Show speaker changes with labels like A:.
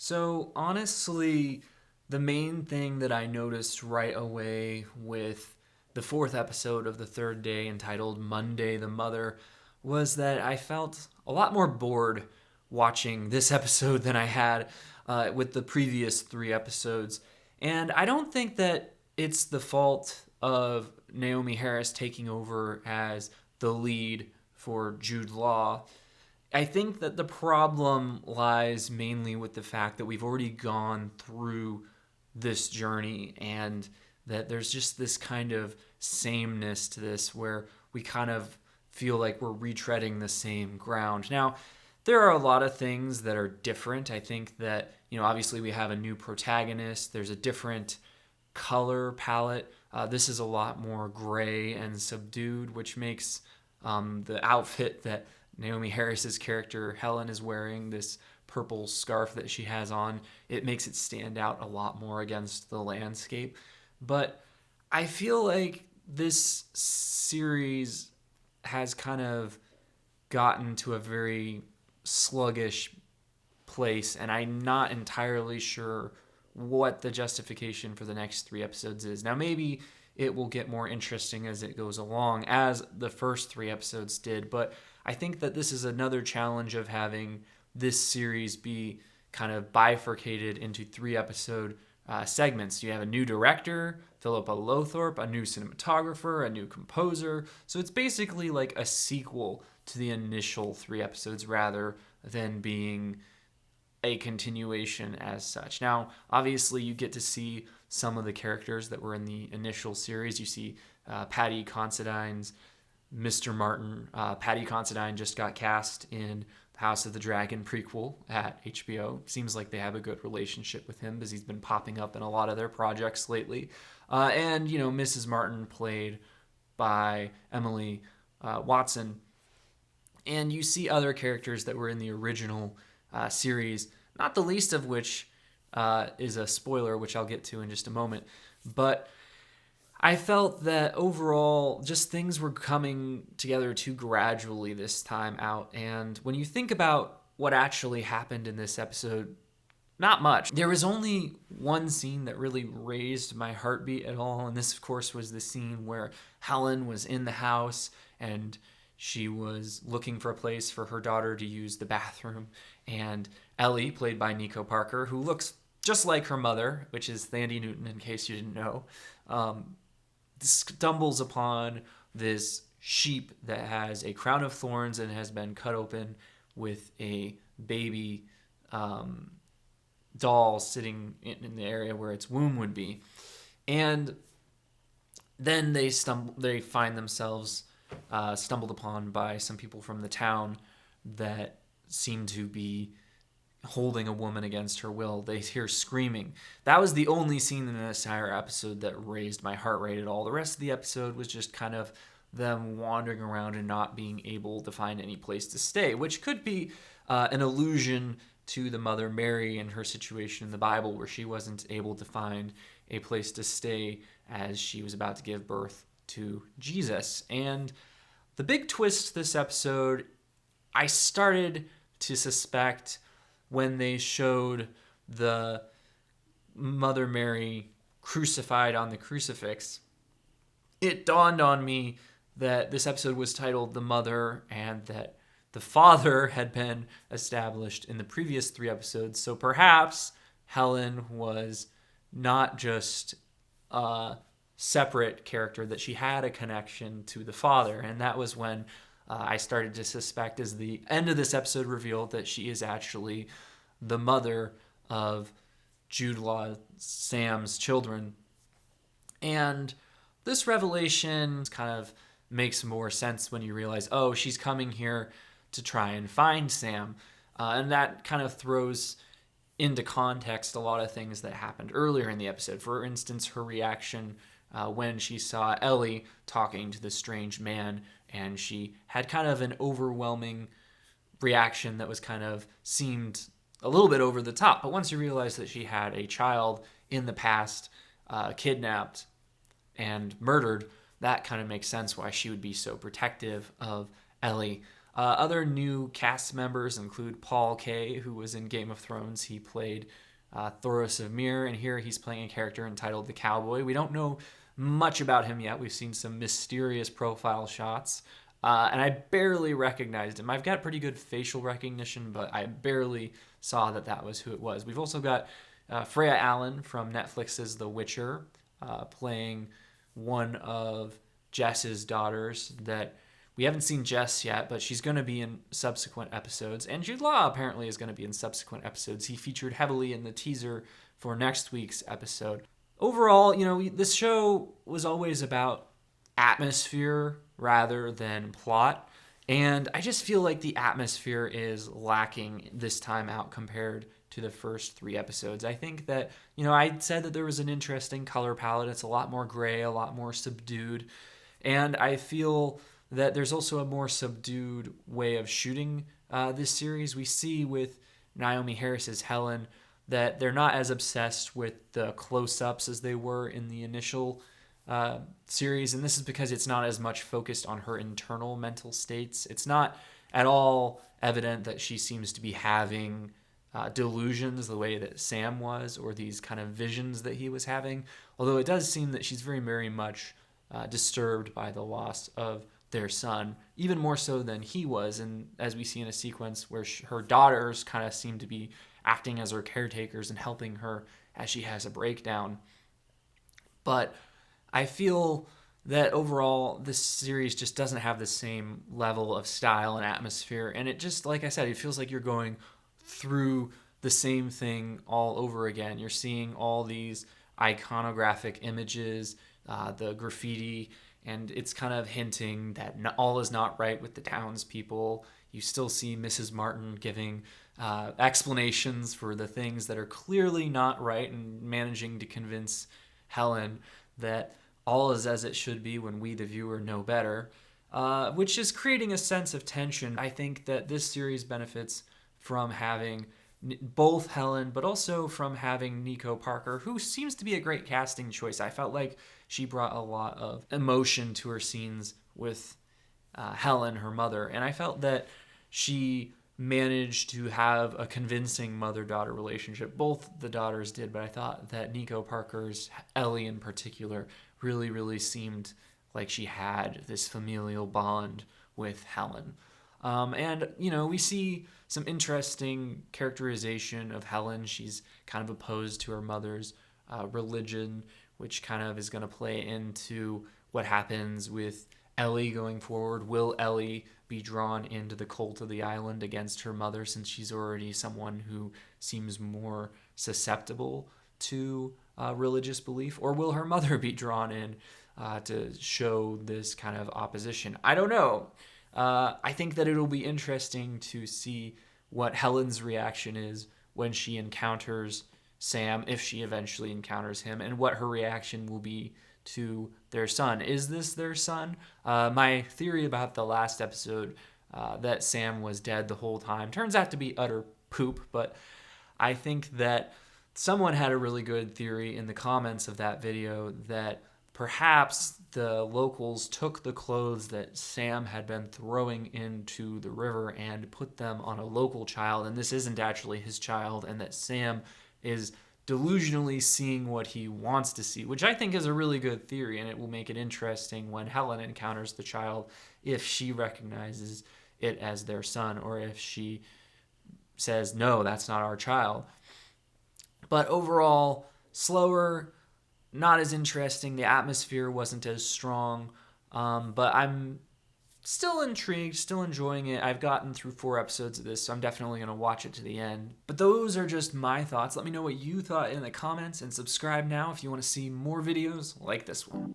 A: So honestly, the main thing that I noticed right away with the fourth episode of the third day, entitled Monday the Mother, was that I felt a lot more bored watching this episode than I had with the previous three episodes. And I don't think that it's the fault of Naomie Harris taking over as the lead for Jude Law. I think that the problem lies mainly with the fact that we've already gone through this journey and that there's just this kind of sameness to this where we kind of feel like we're retreading the same ground. Now, there are a lot of things that are different. I think that, obviously we have a new protagonist, there's a different color palette. This is a lot more gray and subdued, which makes the outfit that Naomie Harris's character Helen is wearing, this purple scarf that she has on, it makes it stand out a lot more against the landscape. But I feel like this series has kind of gotten to a very sluggish place, and I'm not entirely sure what the justification for the next three episodes is. Now, maybe it will get more interesting as it goes along, as the first three episodes did, but I think that this is another challenge of having this series be kind of bifurcated into three episode segments. You have a new director, Philippa Lothorpe, a new cinematographer, a new composer. So it's basically like a sequel to the initial three episodes rather than being a continuation as such. Now, obviously, you get to see some of the characters that were in the initial series. You see Paddy Considine's Mr. Martin. Paddy Considine just got cast in the House of the Dragon prequel at HBO. Seems like they have a good relationship with him because he's been popping up in a lot of their projects lately. And Mrs. Martin, played by Emily Watson. And you see other characters that were in the original series, not the least of which is a spoiler, which I'll get to in just a moment. But I felt that overall, just things were coming together too gradually this time out. And when you think about what actually happened in this episode, not much. There was only one scene that really raised my heartbeat at all. And this, of course, was the scene where Helen was in the house and she was looking for a place for her daughter to use the bathroom. And Ellie, played by Nico Parker, who looks just like her mother, which is Thandie Newton, in case you didn't know, stumbles upon this sheep that has a crown of thorns and has been cut open with a baby doll sitting in the area where its womb would be. And then they find themselves stumbled upon by some people from the town that seem to be holding a woman against her will. They hear screaming. That was the only scene in this entire episode that raised my heart rate at all. The rest of the episode was just kind of them wandering around and not being able to find any place to stay, which could be an allusion to the Mother Mary and her situation in the Bible, where she wasn't able to find a place to stay as she was about to give birth to Jesus. And the big twist this episode, I started to suspect when they showed the Mother Mary crucified on the crucifix. It dawned on me that this episode was titled The Mother and that the father had been established in the previous three episodes. So perhaps Helen was not just a separate character, that she had a connection to the father. And that was when I started to suspect, as the end of this episode revealed, that she is actually the mother of Jude Law, Sam's children. And this revelation kind of makes more sense when you realize, oh, she's coming here to try and find Sam. And that kind of throws into context a lot of things that happened earlier in the episode. For instance, her reaction when she saw Ellie talking to this strange man, and she had kind of an overwhelming reaction that was kind of seemed a little bit over the top. But once you realize that she had a child in the past kidnapped and murdered, that kind of makes sense why she would be so protective of Ellie. Other new cast members include Paul Kaye, who was in Game of Thrones. He played Thoros of Myr, and here he's playing a character entitled the Cowboy. We don't know much about him yet. We've seen some mysterious profile shots, and I barely recognized him. I've got pretty good facial recognition, but I barely saw that was who it was. We've also got Freya Allen from Netflix's The Witcher, playing one of Jess's daughters. That we haven't seen Jess yet, but she's going to be in subsequent episodes. And Jude Law apparently is going to be in subsequent episodes. He featured heavily in the teaser for next week's episode. Overall, this show was always about atmosphere rather than plot. And I just feel like the atmosphere is lacking this time out compared to the first 3 episodes. I think that, I said that there was an interesting color palette. It's a lot more gray, a lot more subdued. And I feel that there's also a more subdued way of shooting this series. We see with Naomie Harris's Helen that they're not as obsessed with the close-ups as they were in the initial series, and this is because it's not as much focused on her internal mental states. It's not at all evident that she seems to be having delusions the way that Sam was, or these kind of visions that he was having, although it does seem that she's very, very much disturbed by the loss of their son, even more so than he was. And as we see in a sequence where her daughters kind of seem to be acting as her caretakers and helping her as she has a breakdown. But I feel that overall this series just doesn't have the same level of style and atmosphere, and it just, like I said, it feels like you're going through the same thing all over again. You're seeing all these iconographic images, the graffiti, and it's kind of hinting that all is not right with the townspeople. You still see Mrs. Martin giving explanations for the things that are clearly not right and managing to convince Helen that all is as it should be when we, the viewer, know better, which is creating a sense of tension. I think that this series benefits from having both Helen, but also from having Nico Parker, who seems to be a great casting choice. I felt like she brought a lot of emotion to her scenes with Helen, her mother, and I felt that she managed to have a convincing mother-daughter relationship. Both the daughters did, but I thought that Nico Parker's Ellie in particular really, really seemed like she had this familial bond with Helen. And, we see some interesting characterization of Helen. She's kind of opposed to her mother's religion, which kind of is going to play into what happens with Ellie going forward. Will Ellie be drawn into the cult of the island against her mother, since she's already someone who seems more susceptible to religious belief? Or will her mother be drawn in to show this kind of opposition? I don't know. I think that it'll be interesting to see what Helen's reaction is when she encounters Sam, if she eventually encounters him, and what her reaction will be to their son. Is this their son? My theory about the last episode, that Sam was dead the whole time, turns out to be utter poop, but I think that someone had a really good theory in the comments of that video that perhaps the locals took the clothes that Sam had been throwing into the river and put them on a local child, and this isn't actually his child, and that Sam is delusionally seeing what he wants to see, which I think is a really good theory, and it will make it interesting when Helen encounters the child, if she recognizes it as their son, or if she says, no, that's not our child. But overall, slower, not as interesting. The atmosphere wasn't as strong, but I'm still intrigued, still enjoying it. I've gotten through 4 episodes of this, so I'm definitely going to watch it to the end. But those are just my thoughts. Let me know what you thought in the comments, and subscribe now if you want to see more videos like this one.